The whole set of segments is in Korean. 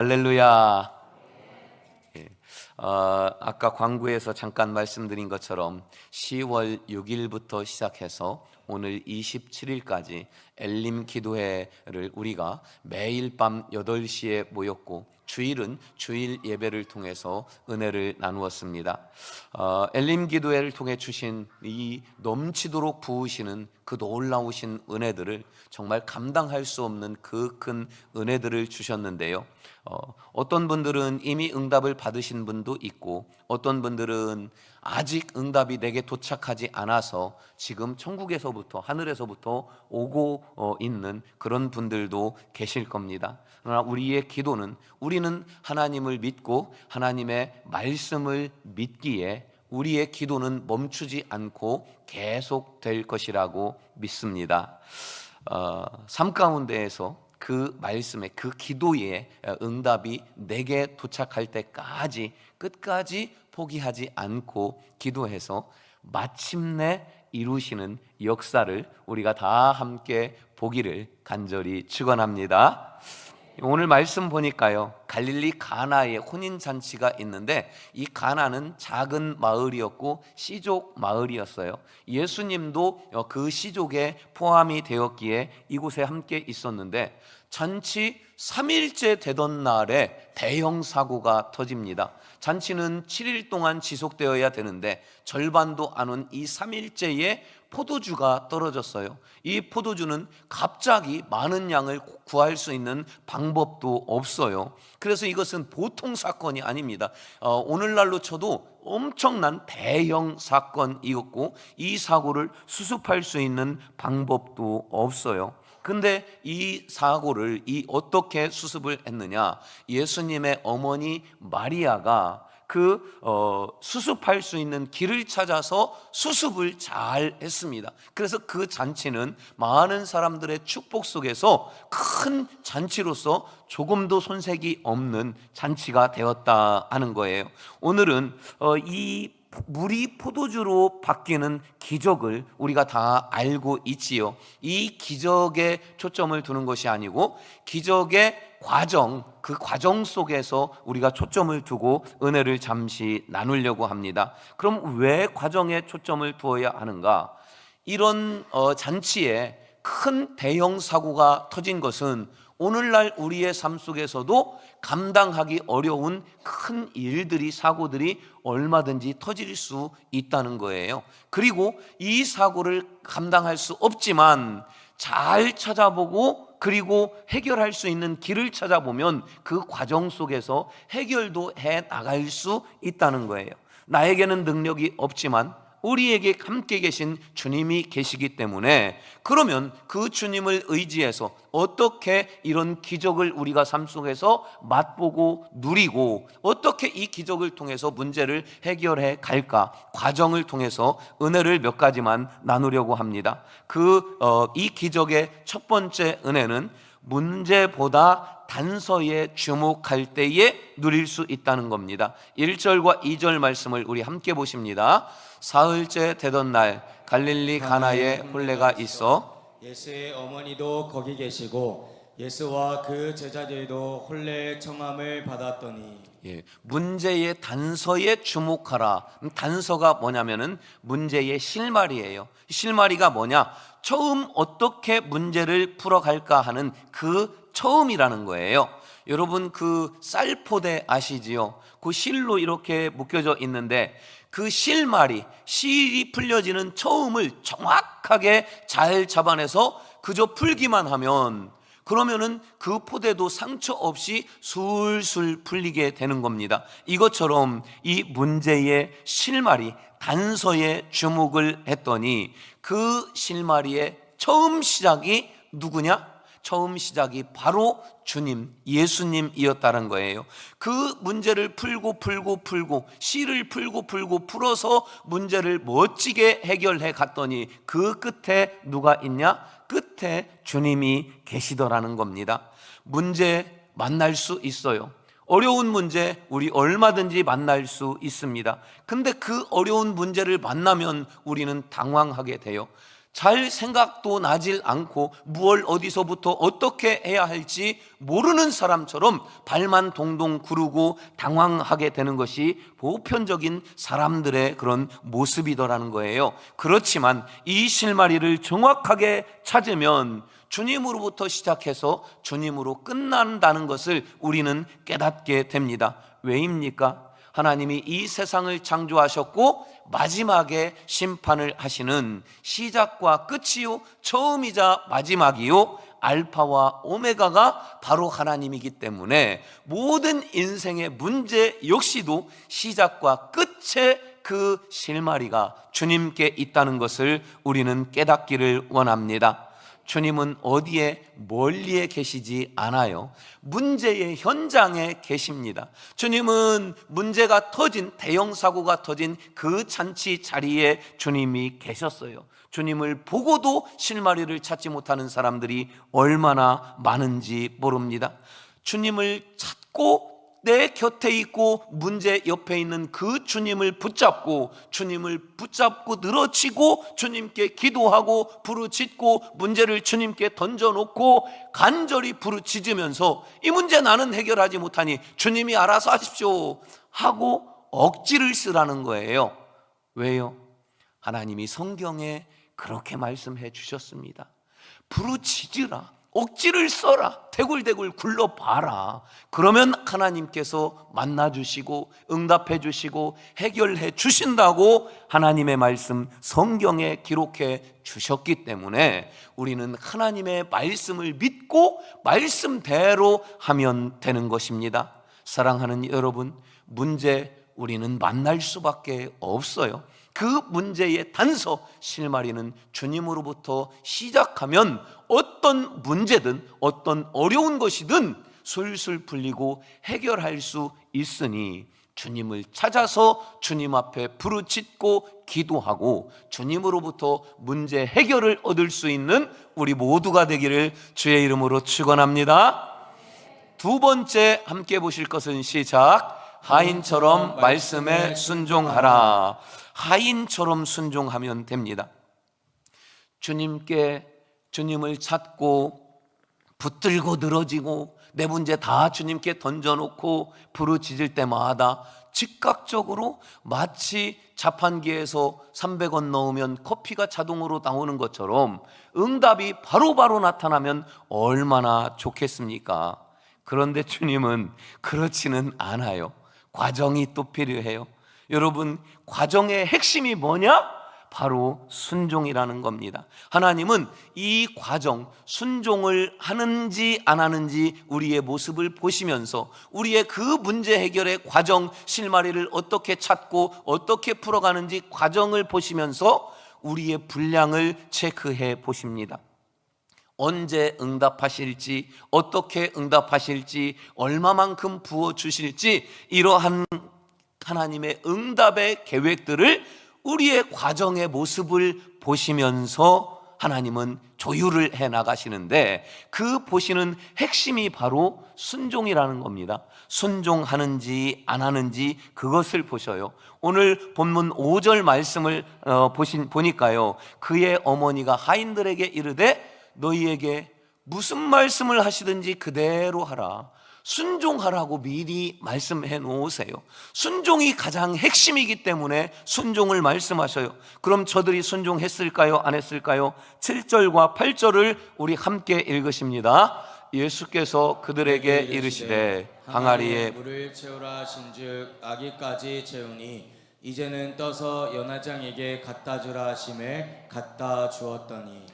할렐루야. 예. 아까 광고에서 잠깐 말씀드린 것처럼 10월 6일부터 시작해서 오늘 27일까지 엘림 기도회를 우리가 매일 밤 8시에 모였고 주일은 주일 예배를 통해서 은혜를 나누었습니다. 엘림 기도회를 통해 주신 이 넘치도록 부으시는 그 놀라우신 은혜들을 정말 감당할 수 없는 그 큰 은혜들을 주셨는데요. 어떤 분들은 이미 응답을 받으신 분도 있고 어떤 분들은 아직 응답이 내게 도착하지 않아서 지금 천국에서부터 하늘에서부터 오고 있는 그런 분들도 계실 겁니다. 그러나 우리의 기도는 우리는 하나님을 믿고 하나님의 말씀을 믿기에 우리의 기도는 멈추지 않고 계속될 것이라고 믿습니다. 삶 가운데에서 그 말씀에 그 기도의 응답이 내게 도착할 때까지 끝까지 포기하지 않고 기도해서 마침내 이루시는 역사를 우리가 다 함께 보기를 간절히 축원합니다. 오늘 말씀 보니까요, 갈릴리 가나에 혼인잔치가 있는데 이 가나는 작은 마을이었고 시족 마을이었어요. 예수님도 그 시족에 포함이 되었기에 이곳에 함께 있었는데 잔치 3일째 되던 날에 대형 사고가 터집니다. 잔치는 7일 동안 지속되어야 되는데 절반도 안 온 이 3일째에 포도주가 떨어졌어요. 이 포도주는 갑자기 많은 양을 구할 수 있는 방법도 없어요. 그래서 이것은 보통 사건이 아닙니다. 오늘날로 쳐도 엄청난 대형 사건이었고 이 사고를 수습할 수 있는 방법도 없어요. 근데 이 사고를 어떻게 수습을 했느냐? 예수님의 어머니 마리아가 수습할 수 있는 길을 찾아서 수습을 잘 했습니다. 그래서 그 잔치는 많은 사람들의 축복 속에서 큰 잔치로서 조금도 손색이 없는 잔치가 되었다 하는 거예요. 오늘은 이 물이 포도주로 바뀌는 기적을 우리가 다 알고 있지요. 이 기적에 초점을 두는 것이 아니고 기적의 과정, 그 과정 속에서 우리가 초점을 두고 은혜를 잠시 나누려고 합니다. 그럼 왜 과정에 초점을 두어야 하는가? 이런 잔치에 큰 대형 사고가 터진 것은 오늘날 우리의 삶 속에서도 감당하기 어려운 큰 일들이, 사고들이 얼마든지 터질 수 있다는 거예요. 그리고 이 사고를 감당할 수 없지만 잘 찾아보고 그리고 해결할 수 있는 길을 찾아보면 그 과정 속에서 해결도 해 나갈 수 있다는 거예요. 나에게는 능력이 없지만 우리에게 함께 계신 주님이 계시기 때문에 그러면 그 주님을 의지해서 어떻게 이런 기적을 우리가 삶 속에서 맛보고 누리고 어떻게 이 기적을 통해서 문제를 해결해 갈까? 과정을 통해서 은혜를 몇 가지만 나누려고 합니다. 이 기적의 첫 번째 은혜는 문제보다 단서에 주목할 때에 누릴 수 있다는 겁니다. 1절과 2절 말씀을 우리 함께 보십니다. 사흘째 되던 날 갈릴리 가나에 혼례가 있어 예수의 어머니도 거기 계시고 예수와 그 제자들도 혼례 청함을 받았더니 문제의 단서에 주목하라. 단서가 뭐냐면은 문제의 실마리예요. 실마리가 뭐냐? 처음 어떻게 문제를 풀어갈까 하는 그 처음이라는 거예요. 여러분 그 쌀포대 아시지요? 그 실로 이렇게 묶여져 있는데 그 실마리, 실이 풀려지는 처음을 정확하게 잘 잡아내서 그저 풀기만 하면 그러면은 그 포대도 상처 없이 술술 풀리게 되는 겁니다. 이것처럼 이 문제의 실마리, 단서에 주목을 했더니 그 실마리의 처음 시작이 누구냐? 처음 시작이 바로 주님, 예수님이었다는 거예요. 그 문제를 풀고 실을 풀고 풀어서 문제를 멋지게 해결해 갔더니 그 끝에 누가 있냐? 끝에 주님이 계시더라는 겁니다. 문제 만날 수 있어요. 어려운 문제 우리 얼마든지 만날 수 있습니다. 근데 그 어려운 문제를 만나면 우리는 당황하게 돼요. 잘 생각도 나질 않고 무얼 어디서부터 어떻게 해야 할지 모르는 사람처럼 발만 동동 구르고 당황하게 되는 것이 보편적인 사람들의 그런 모습이더라는 거예요. 그렇지만 이 실마리를 정확하게 찾으면 주님으로부터 시작해서 주님으로 끝난다는 것을 우리는 깨닫게 됩니다. 왜입니까? 하나님이 이 세상을 창조하셨고 마지막에 심판을 하시는 시작과 끝이요 처음이자 마지막이요 알파와 오메가가 바로 하나님이기 때문에 모든 인생의 문제 역시도 시작과 끝의 그 실마리가 주님께 있다는 것을 우리는 깨닫기를 원합니다. 주님은 어디에 멀리에 계시지 않아요. 문제의 현장에 계십니다. 주님은 문제가 터진, 대형 사고가 터진 그 잔치 자리에 주님이 계셨어요. 주님을 보고도 실마리를 찾지 못하는 사람들이 얼마나 많은지 모릅니다. 주님을 찾고 내 곁에 있고 문제 옆에 있는 그 주님을 붙잡고 늘어지고 주님께 기도하고 부르짖고 문제를 주님께 던져놓고 간절히 부르짖으면서 이 문제 나는 해결하지 못하니 주님이 알아서 하십시오 하고 억지를 쓰라는 거예요. 왜요? 하나님이 성경에 그렇게 말씀해 주셨습니다. 부르짖으라, 억지를 써라, 대굴대굴 굴러봐라. 그러면 하나님께서 만나주시고 응답해 주시고 해결해 주신다고 하나님의 말씀 성경에 기록해 주셨기 때문에 우리는 하나님의 말씀을 믿고 말씀대로 하면 되는 것입니다. 사랑하는 여러분, 문제 우리는 만날 수밖에 없어요. 그 문제의 단서 실마리는 주님으로부터 시작하면 어떤 문제든 어떤 어려운 것이든 술술 풀리고 해결할 수 있으니 주님을 찾아서 주님 앞에 부르짖고 기도하고 주님으로부터 문제 해결을 얻을 수 있는 우리 모두가 되기를 주의 이름으로 축원합니다. 두 번째 함께 보실 것은 시작. 하인처럼 말씀에 순종하라. 하인처럼 순종하면 됩니다. 주님을 찾고 붙들고 늘어지고 내 문제 다 주님께 던져놓고 부르짖을 때마다 즉각적으로 마치 자판기에서 300원 넣으면 커피가 자동으로 나오는 것처럼 응답이 바로바로 나타나면 얼마나 좋겠습니까? 그런데 주님은 그렇지는 않아요. 과정이 또 필요해요. 여러분, 과정의 핵심이 뭐냐? 바로 순종이라는 겁니다. 하나님은 이 과정, 순종을 하는지 안 하는지 우리의 모습을 보시면서 우리의 그 문제 해결의 과정, 실마리를 어떻게 찾고 어떻게 풀어가는지 과정을 보시면서 우리의 분량을 체크해 보십니다. 언제 응답하실지, 어떻게 응답하실지, 얼마만큼 부어주실지, 이러한 하나님의 응답의 계획들을 우리의 과정의 모습을 보시면서 하나님은 조율을 해 나가시는데 그 보시는 핵심이 바로 순종이라는 겁니다. 순종하는지 안 하는지 그것을 보셔요. 오늘 본문 5절 말씀을 보니까요, 그의 어머니가 하인들에게 이르되 너희에게 무슨 말씀을 하시든지 그대로 하라. 순종하라고 미리 말씀해 놓으세요. 순종이 가장 핵심이기 때문에 순종을 말씀하셔요. 그럼 저들이 순종했을까요? 안 했을까요? 7절과 8절을 우리 함께 읽으십니다. 예수께서 그들에게 이르시되 항아리에 물을 채우라 하신즉 아기까지 채우니 이제는 떠서 연회장에게 갖다 주라 하심에 갖다 주었더니.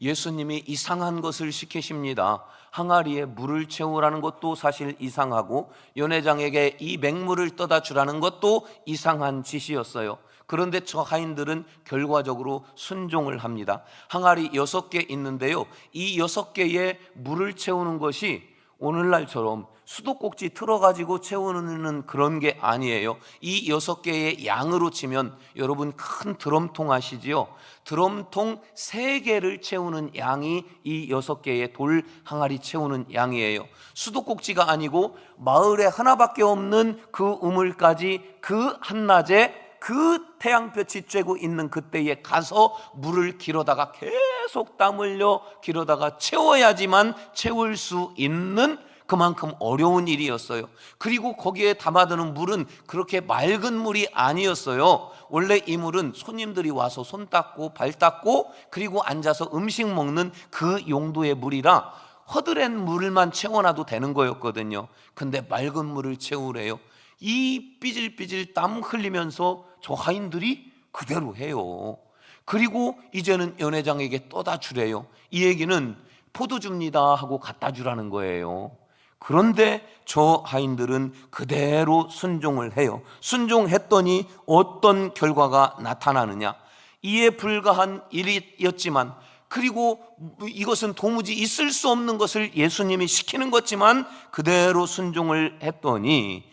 예수님이 이상한 것을 시키십니다. 항아리에 물을 채우라는 것도 사실 이상하고 연회장에게 이 맹물을 떠다 주라는 것도 이상한 짓이었어요. 그런데 저 하인들은 결과적으로 순종을 합니다. 항아리 6개 있는데요, 이 6개에 물을 채우는 것이 오늘날처럼 수도꼭지 틀어가지고 채우는 그런 게 아니에요. 이 6개의 양으로 치면 여러분 큰 드럼통 아시지요? 드럼통 3개를 채우는 양이 이 6개의 돌 항아리 채우는 양이에요. 수도꼭지가 아니고 마을에 하나밖에 없는 그 우물까지 그 한낮에 그 태양볕이 쬐고 있는 그때에 가서 물을 길어다가 계속 땀 흘려 길어다가 채워야지만 채울 수 있는 그만큼 어려운 일이었어요. 그리고 거기에 담아두는 물은 그렇게 맑은 물이 아니었어요. 원래 이 물은 손님들이 와서 손 닦고 발 닦고 그리고 앉아서 음식 먹는 그 용도의 물이라 허드렛 물만 채워놔도 되는 거였거든요. 근데 맑은 물을 채우래요. 이 삐질삐질 땀 흘리면서 저 하인들이 그대로 해요. 그리고 이제는 연회장에게 떠다 주래요. 이 얘기는 포도 줍니다 하고 갖다 주라는 거예요. 그런데 저 하인들은 그대로 순종을 해요. 순종했더니 어떤 결과가 나타나느냐? 이에 불과한 일이었지만, 그리고 이것은 도무지 있을 수 없는 것을 예수님이 시키는 것지만 그대로 순종을 했더니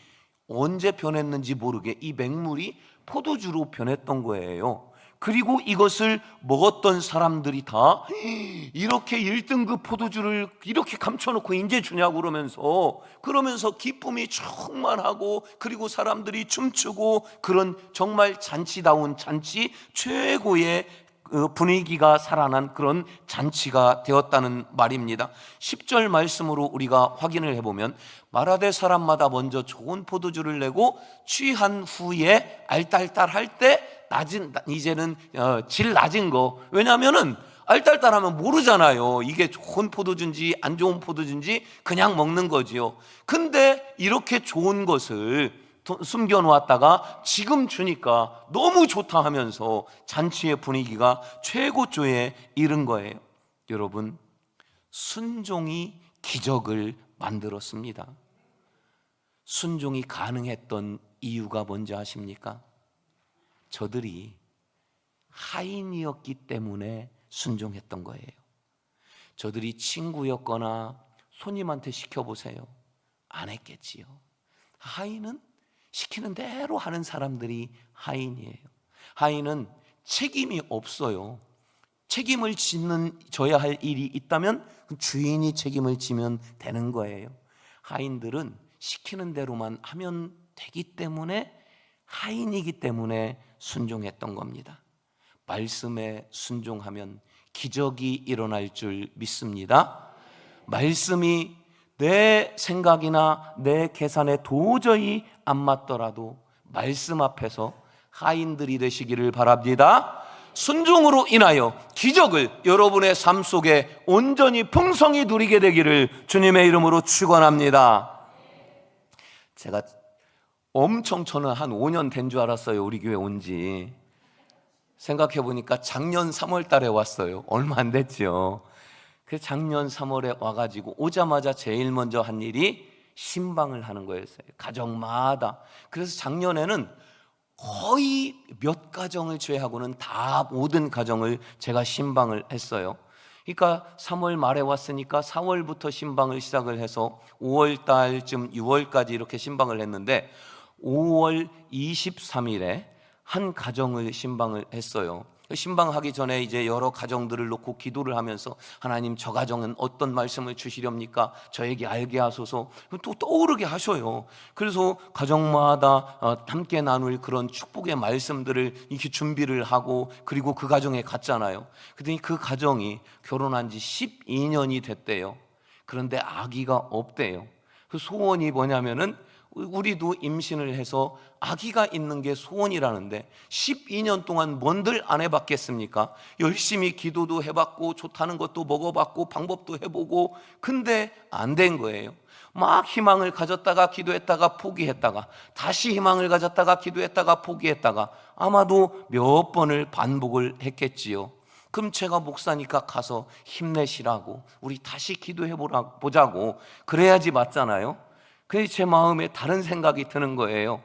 언제 변했는지 모르게 이 맹물이 포도주로 변했던 거예요. 그리고 이것을 먹었던 사람들이 다 이렇게 1등급 포도주를 이렇게 감춰놓고 이제 주냐고 그러면서 기쁨이 충만하고 그리고 사람들이 춤추고 그런 정말 잔치다운 잔치, 최고의 분위기가 살아난 그런 잔치가 되었다는 말입니다. 10절 말씀으로 우리가 확인을 해보면 마라데 사람마다 먼저 좋은 포도주를 내고 취한 후에 알딸딸할 때 이제는 질 낮은 거, 왜냐하면은 알딸딸하면 모르잖아요. 이게 좋은 포도주인지 안 좋은 포도주인지 그냥 먹는 거지요. 근데 이렇게 좋은 것을 숨겨놓았다가 지금 주니까 너무 좋다 하면서 잔치의 분위기가 최고조에 이른 거예요. 여러분, 순종이 기적을 만들었습니다. 순종이 가능했던 이유가 뭔지 아십니까? 저들이 하인이었기 때문에 순종했던 거예요. 저들이 친구였거나 손님한테 시켜보세요. 안 했겠지요. 하인은 시키는 대로 하는 사람들이 하인이에요. 하인은 책임이 없어요. 책임을 져야 할 일이 있다면 주인이 책임을 지면 되는 거예요. 하인들은 시키는 대로만 하면 되기 때문에, 하인이기 때문에 순종했던 겁니다. 말씀에 순종하면 기적이 일어날 줄 믿습니다. 말씀이 내 생각이나 내 계산에 도저히 안 맞더라도 말씀 앞에서 하인들이 되시기를 바랍니다. 순종으로 인하여 기적을 여러분의 삶 속에 온전히 풍성히 누리게 되기를 주님의 이름으로 축원합니다. 제가 저는 한 5년 된 줄 알았어요. 우리 교회 온 지. 생각해 보니까 작년 3월 달에 왔어요. 얼마 안 됐죠. 그 작년 3월에 와가지고 오자마자 제일 먼저 한 일이 신방을 하는 거였어요. 가정마다. 그래서 작년에는 거의 몇 가정을 제외하고는 다 모든 가정을 제가 신방을 했어요. 그러니까 3월 말에 왔으니까 4월부터 신방을 시작을 해서 5월 달쯤 6월까지 이렇게 신방을 했는데 5월 23일에 한 가정을 신방을 했어요. 신방하기 전에 이제 여러 가정들을 놓고 기도를 하면서 하나님, 저 가정은 어떤 말씀을 주시렵니까? 저에게 알게 하소서. 또 떠오르게 하셔요. 그래서 가정마다 함께 나눌 그런 축복의 말씀들을 이렇게 준비를 하고, 그리고 그 가정에 갔잖아요. 그랬더니 그 가정이 결혼한 지 12년이 됐대요. 그런데 아기가 없대요. 그 소원이 뭐냐면은, 우리도 임신을 해서 아기가 있는 게 소원이라는데 12년 동안 뭔들 안 해봤겠습니까? 열심히 기도도 해봤고 좋다는 것도 먹어봤고 방법도 해보고, 근데 안 된 거예요. 막 희망을 가졌다가 기도했다가 포기했다가 다시 희망을 가졌다가 기도했다가 포기했다가 아마도 몇 번을 반복을 했겠지요. 그럼 제가 목사니까 가서 힘내시라고, 우리 다시 기도해보자고 그래야지 맞잖아요. 그래서 제 마음에 다른 생각이 드는 거예요.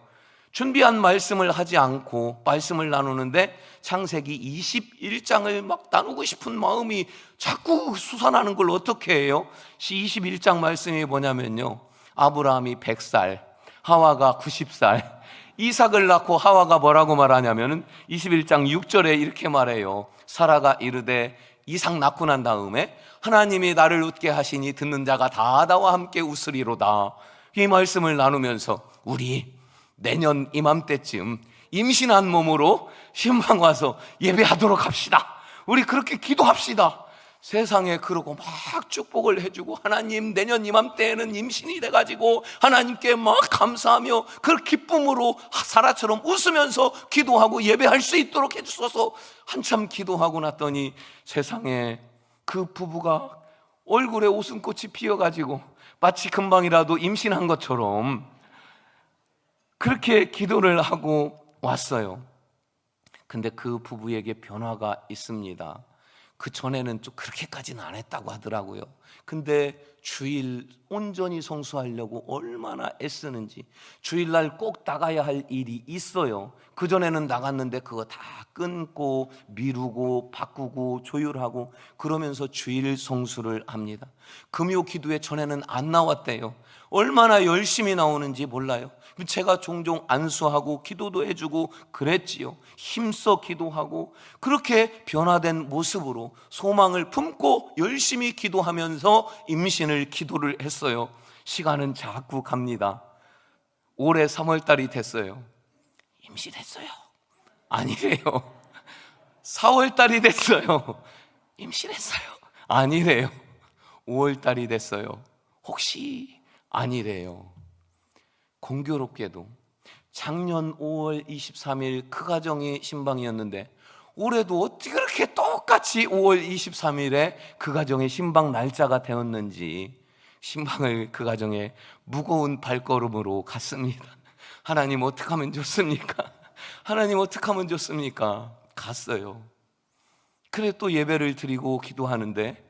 준비한 말씀을 하지 않고 말씀을 나누는데 창세기 21장을 막 나누고 싶은 마음이 자꾸 솟아나는 걸 어떻게 해요? 21장 말씀이 뭐냐면요, 아브라함이 100살, 하와가 90살, 이삭을 낳고 하와가 뭐라고 말하냐면은 21장 6절에 이렇게 말해요. 사라가 이르되, 이삭 낳고 난 다음에 하나님이 나를 웃게 하시니 듣는 자가 다 나와 함께 웃으리로다. 이 말씀을 나누면서 우리 내년 이맘때쯤 임신한 몸으로 신방 와서 예배하도록 합시다. 우리 그렇게 기도합시다. 세상에 그러고 막 축복을 해주고, 하나님 내년 이맘때에는 임신이 돼가지고 하나님께 막 감사하며 그 기쁨으로 사라처럼 웃으면서 기도하고 예배할 수 있도록 해주소서. 한참 기도하고 났더니 세상에 그 부부가 얼굴에 웃음꽃이 피어가지고 마치 금방이라도 임신한 것처럼 그렇게 기도를 하고 왔어요. 근데 그 부부에게 변화가 있습니다. 그 전에는 좀 그렇게까지는 안 했다고 하더라고요. 근데 주일 온전히 성수하려고 얼마나 애쓰는지, 주일날 꼭 나가야 할 일이 있어요. 그전에는 나갔는데 그거 다 끊고 미루고 바꾸고 조율하고 그러면서 주일 성수를 합니다. 금요 기도회 전에는 안 나왔대요. 얼마나 열심히 나오는지 몰라요. 제가 종종 안수하고 기도도 해주고 그랬지요. 힘써 기도하고 그렇게 변화된 모습으로 소망을 품고 열심히 기도하면서 임신을 기도를 했어요. 시간은 자꾸 갑니다. 올해 3월달이 됐어요. 임신했어요. 아니래요. 4월달이 됐어요. 임신했어요. 아니래요. 5월달이 됐어요. 혹시 아니래요. 공교롭게도 작년 5월 23일 그 가정이 신방이었는데 올해도 어떻게 그렇게 똑같이 5월 23일에 그 가정의 신방 날짜가 되었는지 신방을 그 가정에 무거운 발걸음으로 갔습니다. 하나님 어떻게 하면 좋습니까? 하나님 어떻게 하면 좋습니까? 갔어요. 그래 또 예배를 드리고 기도하는데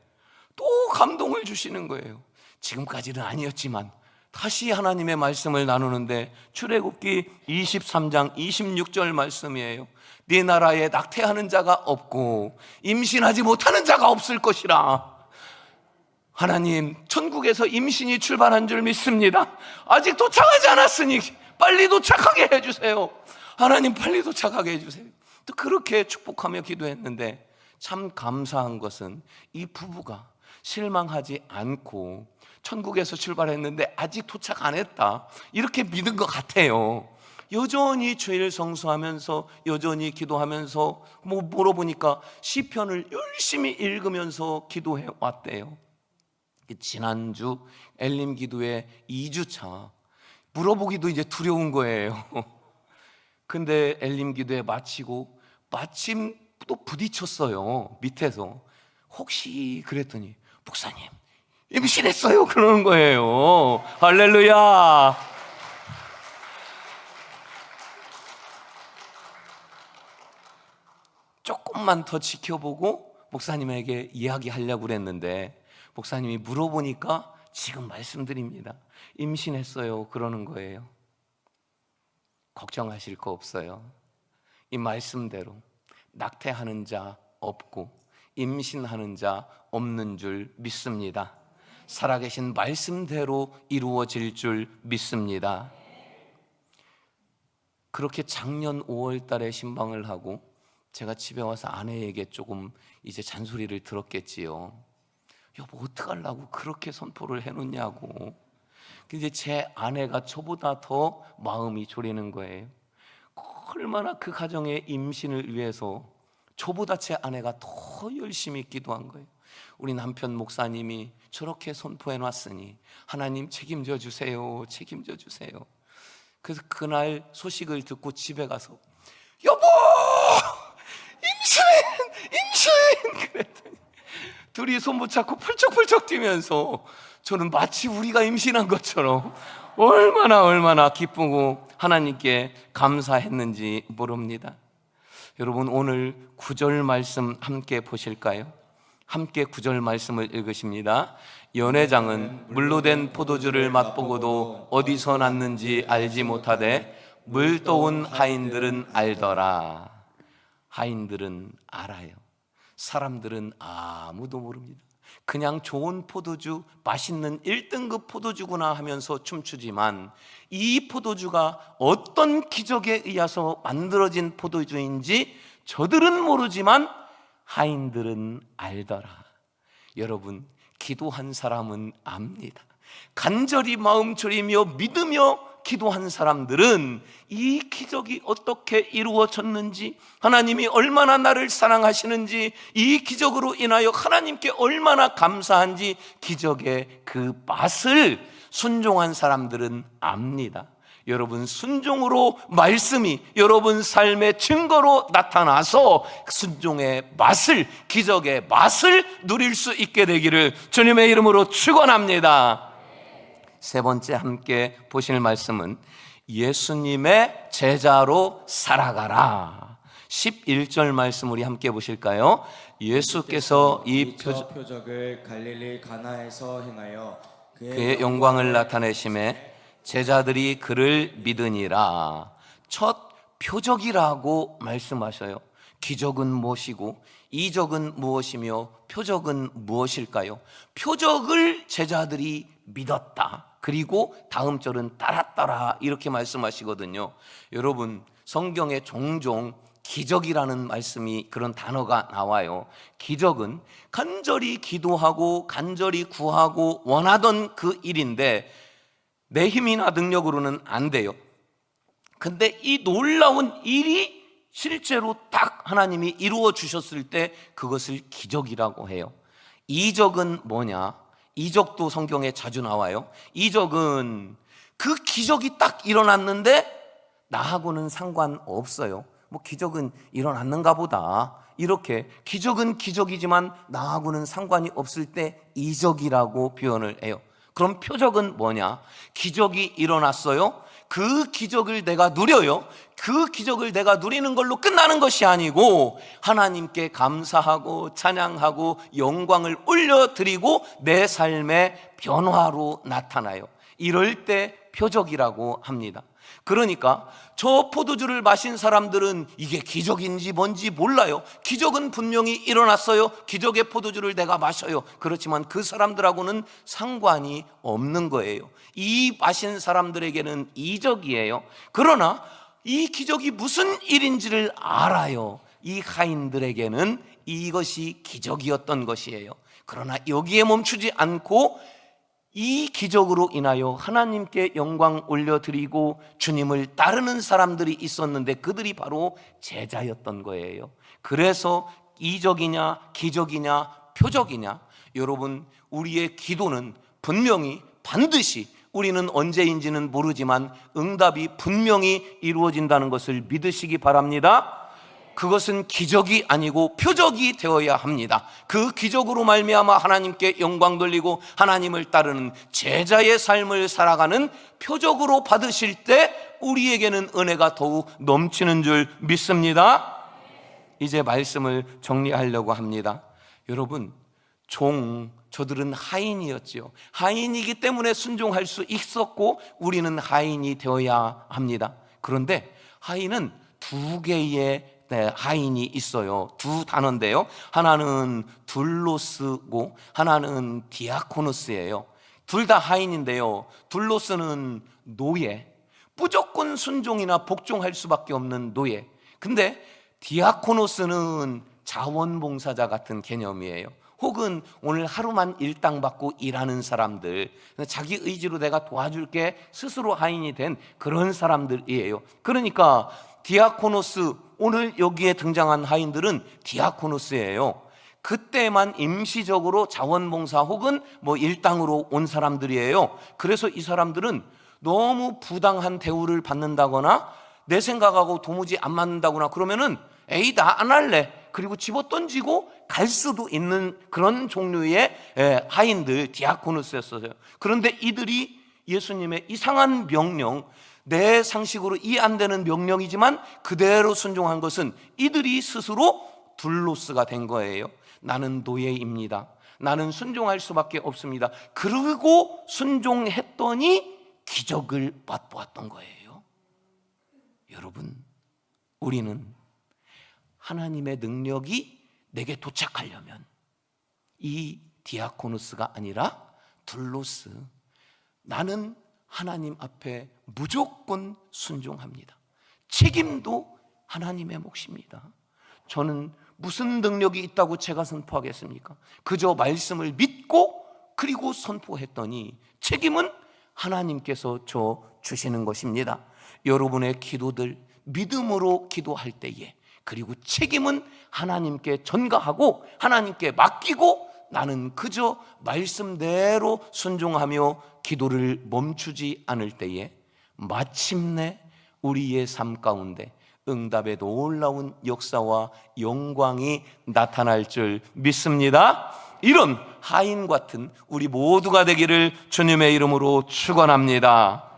또 감동을 주시는 거예요. 지금까지는 아니었지만 다시 하나님의 말씀을 나누는데 출애굽기 23장 26절 말씀이에요. 네 나라에 낙태하는 자가 없고 임신하지 못하는 자가 없을 것이라. 하나님, 천국에서 임신이 출발한 줄 믿습니다. 아직 도착하지 않았으니 빨리 도착하게 해주세요. 하나님 빨리 도착하게 해주세요. 또 그렇게 축복하며 기도했는데 참 감사한 것은 이 부부가 실망하지 않고 천국에서 출발했는데 아직 도착 안 했다 이렇게 믿은 것 같아요. 여전히 주일 성수하면서 여전히 기도하면서 물어보니까 시편을 열심히 읽으면서 기도해 왔대요. 지난주 엘림 기도회 2주차 물어보기도 이제 두려운 거예요. 근데 엘림 기도회 마치고 마침 또 부딪혔어요. 밑에서 혹시 그랬더니 목사님 임신했어요 그러는 거예요. 할렐루야. 조금만 더 지켜보고 목사님에게 이야기하려고 그랬는데 목사님이 물어보니까 지금 말씀드립니다. 임신했어요 그러는 거예요. 걱정하실 거 없어요. 이 말씀대로 낙태하는 자 없고 임신하는 자 없는 줄 믿습니다. 살아계신 말씀대로 이루어질 줄 믿습니다. 그렇게 작년 5월 달에 신방을 하고 제가 집에 와서 아내에게 조금 이제 잔소리를 들었겠지요. 여보 어떡하려고 그렇게 선포를 해놓냐고. 근데 제 아내가 저보다 더 마음이 졸이는 거예요. 얼마나 그 가정의 임신을 위해서 저보다 제 아내가 더 열심히 기도한 거예요. 우리 남편 목사님이 저렇게 선포해 놨으니 하나님 책임져 주세요. 책임져 주세요. 그래서 그날 소식을 듣고 집에 가서 여보 임신 그랬더니 둘이 손 붙잡고 펄쩍펄쩍 뛰면서 저는 마치 우리가 임신한 것처럼 얼마나 기쁘고 하나님께 감사했는지 모릅니다. 여러분 오늘 9절 말씀 함께 보실까요? 함께 9절 말씀을 읽으십니다. 연회장은 물로 된 포도주를 맛보고도 어디서 났는지 알지 못하되 물떠온 하인들은 알더라. 하인들은 알아요. 사람들은 아무도 모릅니다. 그냥 좋은 포도주, 맛있는 1등급 포도주구나 하면서 춤추지만 이 포도주가 어떤 기적에 의해서 만들어진 포도주인지 저들은 모르지만 하인들은 알더라. 여러분, 기도한 사람은 압니다. 간절히 마음 졸이며 믿으며 기도한 사람들은 이 기적이 어떻게 이루어졌는지, 하나님이 얼마나 나를 사랑하시는지, 이 기적으로 인하여 하나님께 얼마나 감사한지 기적의 그 맛을 순종한 사람들은 압니다. 여러분, 순종으로 말씀이 여러분 삶의 증거로 나타나서 순종의 맛을, 기적의 맛을 누릴 수 있게 되기를 주님의 이름으로 축원합니다. 세 번째 함께 보실 말씀은 예수님의 제자로 살아가라. 11절 말씀 우리 함께 보실까요? 예수께서 이 표적을 갈릴리 가나에서 행하여 그의 영광을 나타내심에 제자들이 그를 믿으니라. 첫 표적이라고 말씀하셔요. 기적은 무엇이고 이적은 무엇이며 표적은 무엇일까요? 표적을 제자들이 믿었다. 그리고 다음 절은 따랐더라 이렇게 말씀하시거든요. 여러분, 성경에 종종 기적이라는 말씀이, 그런 단어가 나와요. 기적은 간절히 기도하고 간절히 구하고 원하던 그 일인데 내 힘이나 능력으로는 안 돼요. 근데 이 놀라운 일이 실제로 딱 하나님이 이루어 주셨을 때 그것을 기적이라고 해요. 이적은 뭐냐? 이적도 성경에 자주 나와요. 이적은 그 기적이 딱 일어났는데 나하고는 상관없어요. 뭐 기적은 일어났는가 보다, 이렇게 기적은 기적이지만 나하고는 상관이 없을 때 이적이라고 표현을 해요. 그럼 표적은 뭐냐? 기적이 일어났어요. 그 기적을 내가 누려요. 그 기적을 내가 누리는 걸로 끝나는 것이 아니고 하나님께 감사하고 찬양하고 영광을 올려드리고 내 삶의 변화로 나타나요. 이럴 때 표적이라고 합니다. 그러니까 저 포도주를 마신 사람들은 이게 기적인지 뭔지 몰라요. 기적은 분명히 일어났어요. 기적의 포도주를 내가 마셔요. 그렇지만 그 사람들하고는 상관이 없는 거예요. 이 마신 사람들에게는 이적이에요. 그러나 이 기적이 무슨 일인지를 알아요. 이 하인들에게는 이것이 기적이었던 것이에요. 그러나 여기에 멈추지 않고 이 기적으로 인하여 하나님께 영광 올려드리고 주님을 따르는 사람들이 있었는데 그들이 바로 제자였던 거예요. 그래서 이적이냐 기적이냐 표적이냐, 여러분, 우리의 기도는 분명히 반드시, 우리는 언제인지는 모르지만 응답이 분명히 이루어진다는 것을 믿으시기 바랍니다. 그것은 기적이 아니고 표적이 되어야 합니다. 그 기적으로 말미암아 하나님께 영광 돌리고 하나님을 따르는 제자의 삶을 살아가는 표적으로 받으실 때 우리에게는 은혜가 더욱 넘치는 줄 믿습니다. 이제 말씀을 정리하려고 합니다. 여러분, 저들은 하인이었죠. 하인이기 때문에 순종할 수 있었고 우리는 하인이 되어야 합니다. 그런데 하인은 두 개의 하인이 있어요. 두 단어인데요, 하나는 둘로스고 하나는 디아코노스예요. 둘 다 하인인데요, 둘로스는 노예, 무조건 순종이나 복종할 수밖에 없는 노예. 근데 디아코노스는 자원봉사자 같은 개념이에요. 혹은 오늘 하루만 일당 받고 일하는 사람들, 자기 의지로 내가 도와줄게 스스로 하인이 된 그런 사람들이에요. 그러니까 디아코노스, 오늘 여기에 등장한 하인들은 디아코노스예요. 그때만 임시적으로 자원봉사 혹은 일당으로 온 사람들이에요. 그래서 이 사람들은 너무 부당한 대우를 받는다거나 내 생각하고 도무지 안 맞는다거나 그러면은 에이 나 안 할래, 그리고 집어던지고 갈 수도 있는 그런 종류의 하인들, 디아코노스였어요. 그런데 이들이 예수님의 이상한 명령, 내 상식으로 이해 안 되는 명령이지만 그대로 순종한 것은 이들이 스스로 둘로스가 된 거예요. 나는 노예입니다. 나는 순종할 수밖에 없습니다. 그리고 순종했더니 기적을 맛보았던 거예요. 여러분, 우리는 하나님의 능력이 내게 도착하려면 이 디아코노스가 아니라 둘로스, 나는 하나님 앞에 무조건 순종합니다. 책임도 하나님의 몫입니다. 저는 무슨 능력이 있다고 제가 선포하겠습니까? 그저 말씀을 믿고 그리고 선포했더니 책임은 하나님께서 주시는 것입니다. 여러분의 기도들 믿음으로 기도할 때에, 그리고 책임은 하나님께 전가하고 하나님께 맡기고 나는 그저 말씀대로 순종하며 기도를 멈추지 않을 때에 마침내 우리의 삶 가운데 응답의 놀라운 역사와 영광이 나타날 줄 믿습니다. 이런 하인 같은 우리 모두가 되기를 주님의 이름으로 축원합니다.